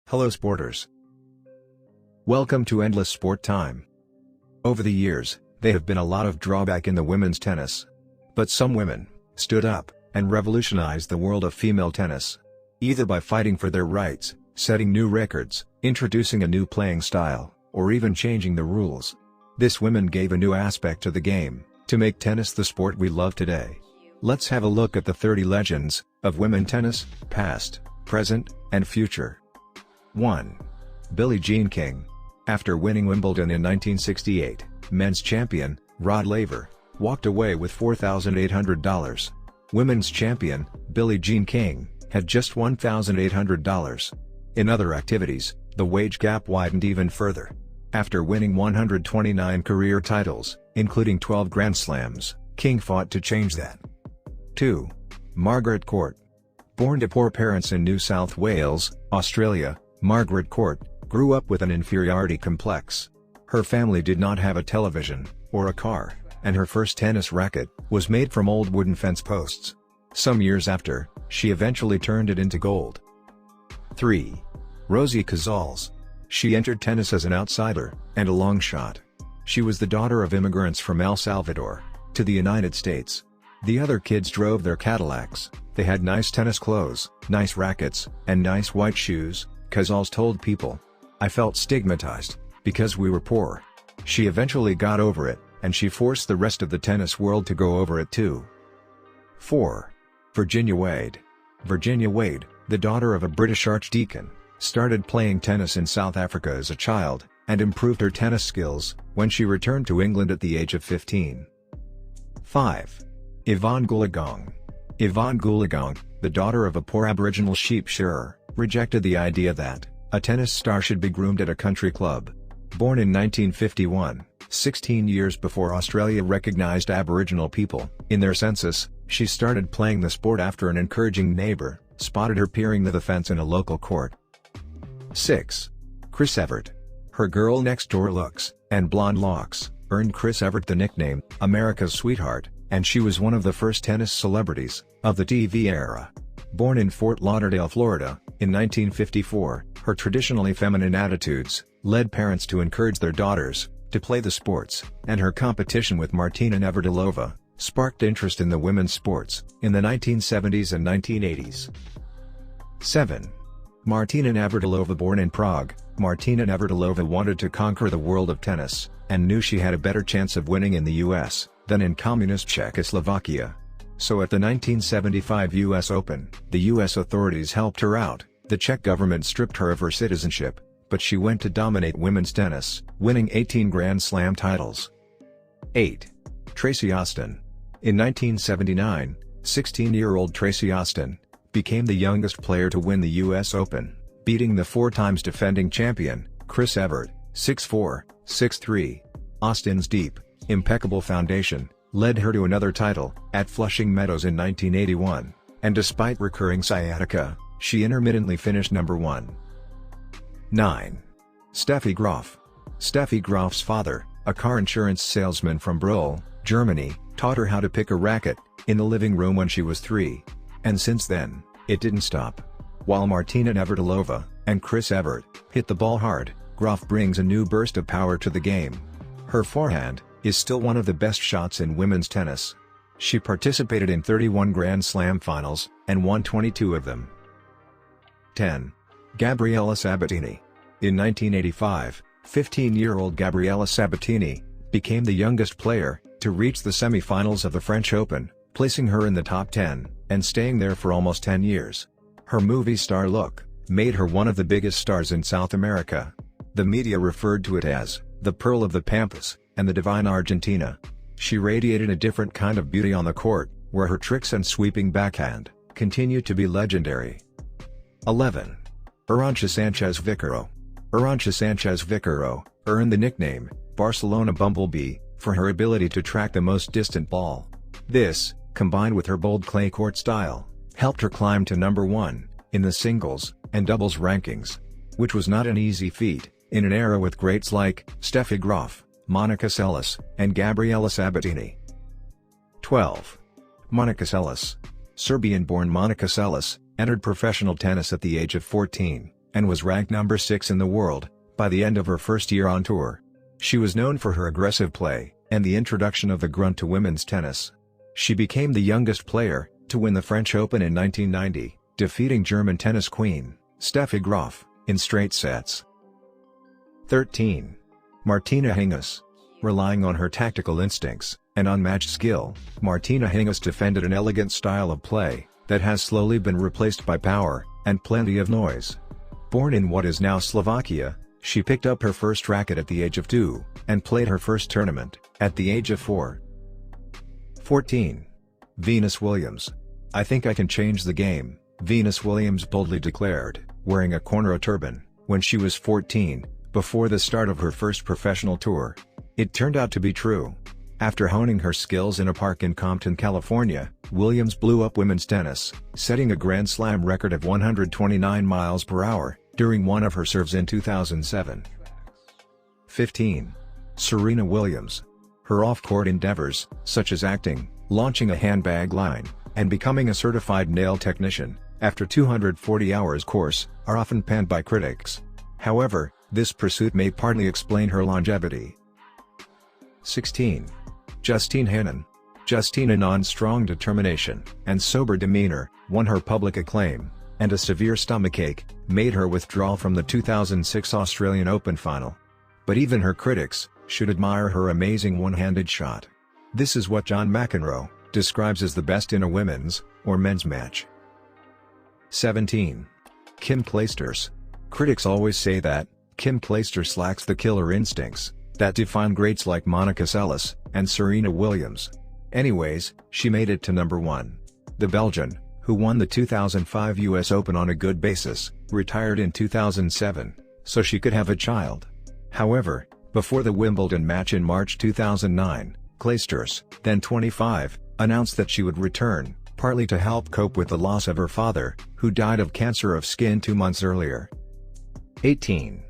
Hello sporters. Welcome to Endless Sport Time. Over the years, there have been a lot of drawback in the women's tennis. But some women stood up and revolutionized the world of female tennis. Either by fighting for their rights, setting new records, introducing a new playing style, or even changing the rules. This women gave a new aspect to the game, to make tennis the sport we love today. Let's have a look at the 30 legends of women tennis, past, present, and future. 1. Billie Jean King. After winning Wimbledon in 1968, men's champion, Rod Laver, walked away with $4,800. Women's champion, Billie Jean King, had just $1,800. In other activities, the wage gap widened even further. After winning 129 career titles, including 12 Grand Slams, King fought to change that. 2. Margaret Court. Born to poor parents in New South Wales, Australia, Margaret Court grew up with an inferiority complex. Her family did not have a television, or a car, and her first tennis racket was made from old wooden fence posts. Some years after, she eventually turned it into gold. 3. Rosie Casals. She entered tennis as an outsider, and a long shot. She was the daughter of immigrants from El Salvador to the United States. The other kids drove their Cadillacs, they had nice tennis clothes, nice rackets, and nice white shoes. Casals told People. I felt stigmatized, because we were poor. She eventually got over it, and she forced the rest of the tennis world to go over it too. 4. Virginia Wade. Virginia Wade, the daughter of a British archdeacon, started playing tennis in South Africa as a child, and improved her tennis skills when she returned to England at the age of 15. 5. Yvonne Goolagong. Yvonne Goolagong, the daughter of a poor Aboriginal sheep shearer, rejected the idea that a tennis star should be groomed at a country club. Born in 1951, 16 years before Australia recognized Aboriginal people in their census, she started playing the sport after an encouraging neighbor spotted her peering the fence in a local court. 6. Chris Evert. Her girl-next-door looks and blonde locks earned Chris Evert the nickname America's Sweetheart, and she was one of the first tennis celebrities of the TV era. Born in Fort Lauderdale, Florida, in 1954, her traditionally feminine attitudes led parents to encourage their daughters to play the sports, and her competition with Martina Navratilova sparked interest in the women's sports in the 1970s and 1980s. 7. Martina Navratilova. Born in Prague, Martina Navratilova wanted to conquer the world of tennis, and knew she had a better chance of winning in the US than in communist Czechoslovakia. So at the 1975 US Open, the US authorities helped her out. The Czech government stripped her of her citizenship, but she went to dominate women's tennis, winning 18 Grand Slam titles. 8. Tracy Austin. In 1979, 16-year-old Tracy Austin became the youngest player to win the US Open, beating the 4-time defending champion, Chris Evert, 6'4", 6'3". Austin's deep, impeccable foundation led her to another title at Flushing Meadows in 1981, and despite recurring sciatica, she intermittently finished number 1. 9. Steffi Graf. Steffi Graf's father, a car insurance salesman from Brühl, Germany, taught her how to pick a racket in the living room when she was 3. And since then, it didn't stop. While Martina Navratilova and Chris Evert hit the ball hard, Graf brings a new burst of power to the game. Her forehand is still one of the best shots in women's tennis. She participated in 31 Grand Slam finals, and won 22 of them. 10. Gabriela Sabatini. In 1985, 15-year-old Gabriela Sabatini became the youngest player to reach the semi-finals of the French Open, placing her in the top 10, and staying there for almost 10 years. Her movie star look made her one of the biggest stars in South America. The media referred to it as the Pearl of the Pampas and the Divine Argentina. She radiated a different kind of beauty on the court, where her tricks and sweeping backhand continue to be legendary. 11. Arantxa Sanchez Vicaro. Arantxa Sanchez Vicaro earned the nickname Barcelona Bumblebee for her ability to track the most distant ball. This, combined with her bold clay court style, helped her climb to number 1 in the singles and doubles rankings, which was not an easy feat in an era with greats like Steffi Graf, Monica Seles, and Gabriela Sabatini. 12. Monica Seles. Serbian-born Monica Seles entered professional tennis at the age of 14, and was ranked number 6 in the world by the end of her first year on tour. She was known for her aggressive play and the introduction of the grunt to women's tennis. She became the youngest player to win the French Open in 1990, defeating German tennis queen Steffi Graf in straight sets. 13. Martina Hingis. Relying on her tactical instincts and unmatched skill, Martina Hingis defended an elegant style of play that has slowly been replaced by power and plenty of noise. Born in what is now Slovakia, she picked up her first racket at the age of 2, and played her first tournament at the age of 4. 14. Venus Williams. "I think I can change the game," Venus Williams boldly declared, wearing a cornrow turban, when she was 14, before the start of her first professional tour. It turned out to be true. After honing her skills in a park in Compton, California, Williams blew up women's tennis, setting a Grand Slam record of 129 miles per hour during one of her serves in 2007. 15. Serena Williams. Her off-court endeavors, such as acting, launching a handbag line, and becoming a certified nail technician after 240 hours course, are often panned by critics. However, this pursuit may partly explain her longevity. 16. Justine Henin. Justine Henon's strong determination and sober demeanor won her public acclaim, and a severe stomachache made her withdraw from the 2006 Australian Open final. But even her critics should admire her amazing one-handed shot. This is what John McEnroe describes as the best in a women's or men's match. 17. Kim Clijsters. Critics always say that Kim Clijsters lacks the killer instincts that define greats like Monica Seles and Serena Williams. Anyways, she made it to number 1. The Belgian, who won the 2005 US Open on a good basis, retired in 2007, so she could have a child. However, before the Wimbledon match in March 2009, Clijsters, then 25, announced that she would return, partly to help cope with the loss of her father, who died of cancer of skin 2 months earlier. 18.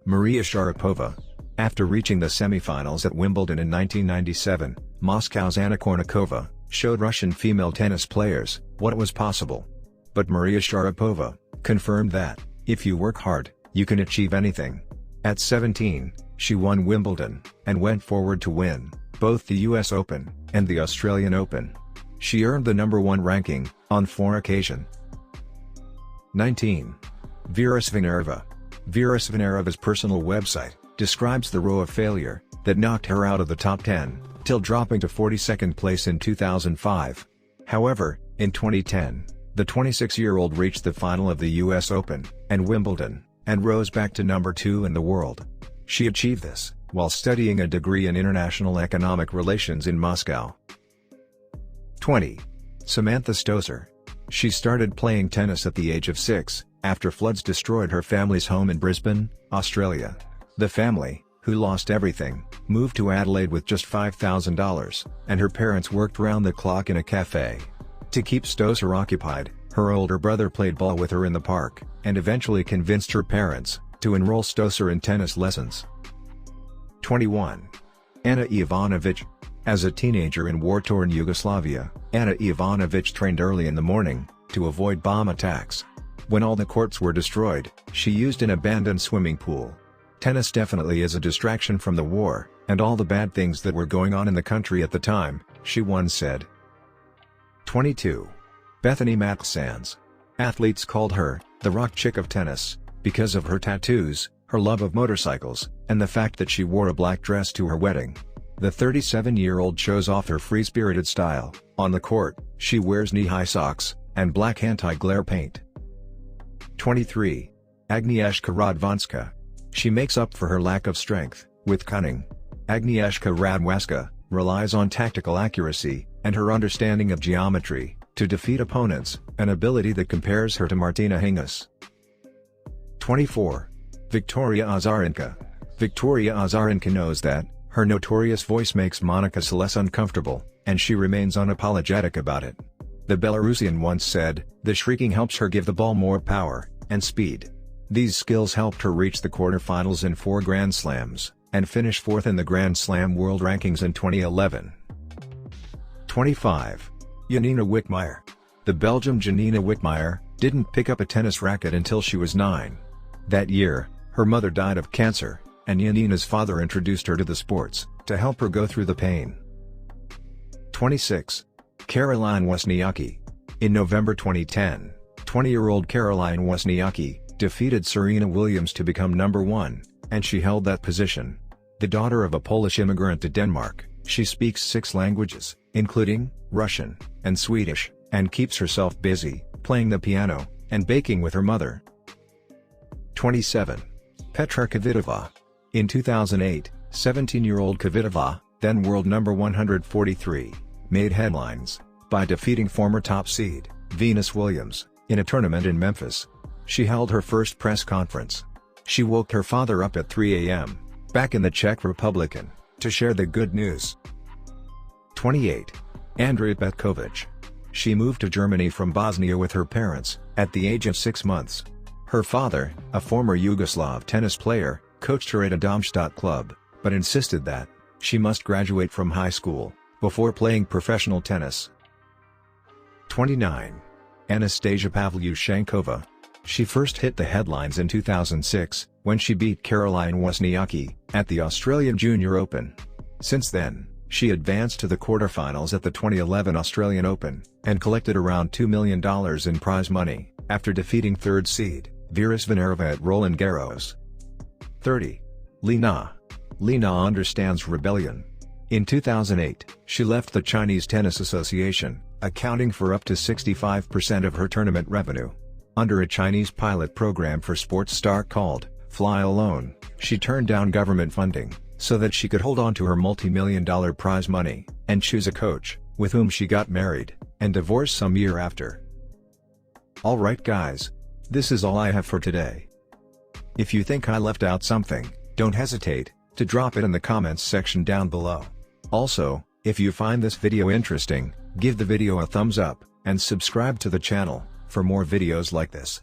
Maria Sharapova. After reaching the semifinals at Wimbledon in 1997, Moscow's Anna Kournikova showed Russian female tennis players what was possible. But Maria Sharapova confirmed that, if you work hard, you can achieve anything. At 17, she won Wimbledon, and went forward to win both the US Open and the Australian Open. She earned the number 1 ranking on 4 occasions. 19. Vera Zvonareva. Vera Zvonarev's personal website describes the row of failure that knocked her out of the top 10, till dropping to 42nd place in 2005. However, in 2010, the 26-year-old reached the final of the US Open and Wimbledon, and rose back to number 2 in the world. She achieved this while studying a degree in international economic relations in Moscow. 20. Samantha Stosur. She started playing tennis at the age of 6, after floods destroyed her family's home in Brisbane, Australia. The family, who lost everything, moved to Adelaide with just $5,000, and her parents worked round the clock in a cafe. To keep Stosur occupied, her older brother played ball with her in the park, and eventually convinced her parents to enroll Stosur in tennis lessons. 21. Ana Ivanovic. As a teenager in war-torn Yugoslavia, Ana Ivanovic trained early in the morning to avoid bomb attacks. When all the courts were destroyed, she used an abandoned swimming pool. Tennis definitely is a distraction from the war, and all the bad things that were going on in the country at the time, she once said. 22. Bethanie Mattek-Sands. Athletes called her the rock chick of tennis because of her tattoos, her love of motorcycles, and the fact that she wore a black dress to her wedding. The 37-year-old shows off her free-spirited style. On the court, she wears knee-high socks and black anti-glare paint. 23. Agnieszka Radwanska. She makes up for her lack of strength with cunning. Agnieszka Radwanska relies on tactical accuracy and her understanding of geometry to defeat opponents, an ability that compares her to Martina Hingis. 24. Victoria Azarenka. Victoria Azarenka knows that her notorious voice makes Monica Seles uncomfortable, and she remains unapologetic about it. The Belarusian once said, "The shrieking helps her give the ball more power and speed." These skills helped her reach the quarterfinals in 4 Grand Slams, and finish 4th in the Grand Slam World Rankings in 2011. 25. Yanina Wickmeyer. The Belgian Janina Wickmeyer didn't pick up a tennis racket until she was 9. That year, her mother died of cancer, and Yanina's father introduced her to the sports, to help her go through the pain. 26. Caroline Wozniacki. In November 2010, 20-year-old Caroline Wozniacki defeated Serena Williams to become number 1, and she held that position. The daughter of a Polish immigrant to Denmark, she speaks 6 languages, including Russian and Swedish, and keeps herself busy, playing the piano and baking with her mother. 27. Petra Kvitova. In 2008, 17-year-old Kvitova, then world number 143, made headlines by defeating former top seed Venus Williams in a tournament in Memphis. She held her first press conference. She woke her father up at 3 a.m., back in the Czech Republic, to share the good news. 28. Andrea Petkovic. She moved to Germany from Bosnia with her parents at the age of 6 months. Her father, a former Yugoslav tennis player, coached her at a Darmstadt club, but insisted that she must graduate from high school before playing professional tennis. 29. Anastasia Pavlyuchenkova. She first hit the headlines in 2006, when she beat Caroline Wozniacki at the Australian Junior Open. Since then, she advanced to the quarterfinals at the 2011 Australian Open, and collected around $2 million in prize money, after defeating third seed Vera Zvonareva at Roland Garros. 30. Li Na. Li Na understands rebellion. In 2008, she left the Chinese Tennis Association, accounting for up to 65% of her tournament revenue. Under a Chinese pilot program for sports star called Fly Alone, she turned down government funding, so that she could hold on to her multi-million-dollar prize money, and choose a coach, with whom she got married, and divorced some year after. Alright guys. This is all I have for today. If you think I left out something, don't hesitate to drop it in the comments section down below. Also, if you find this video interesting, give the video a thumbs up, and subscribe to the channel for more videos like this.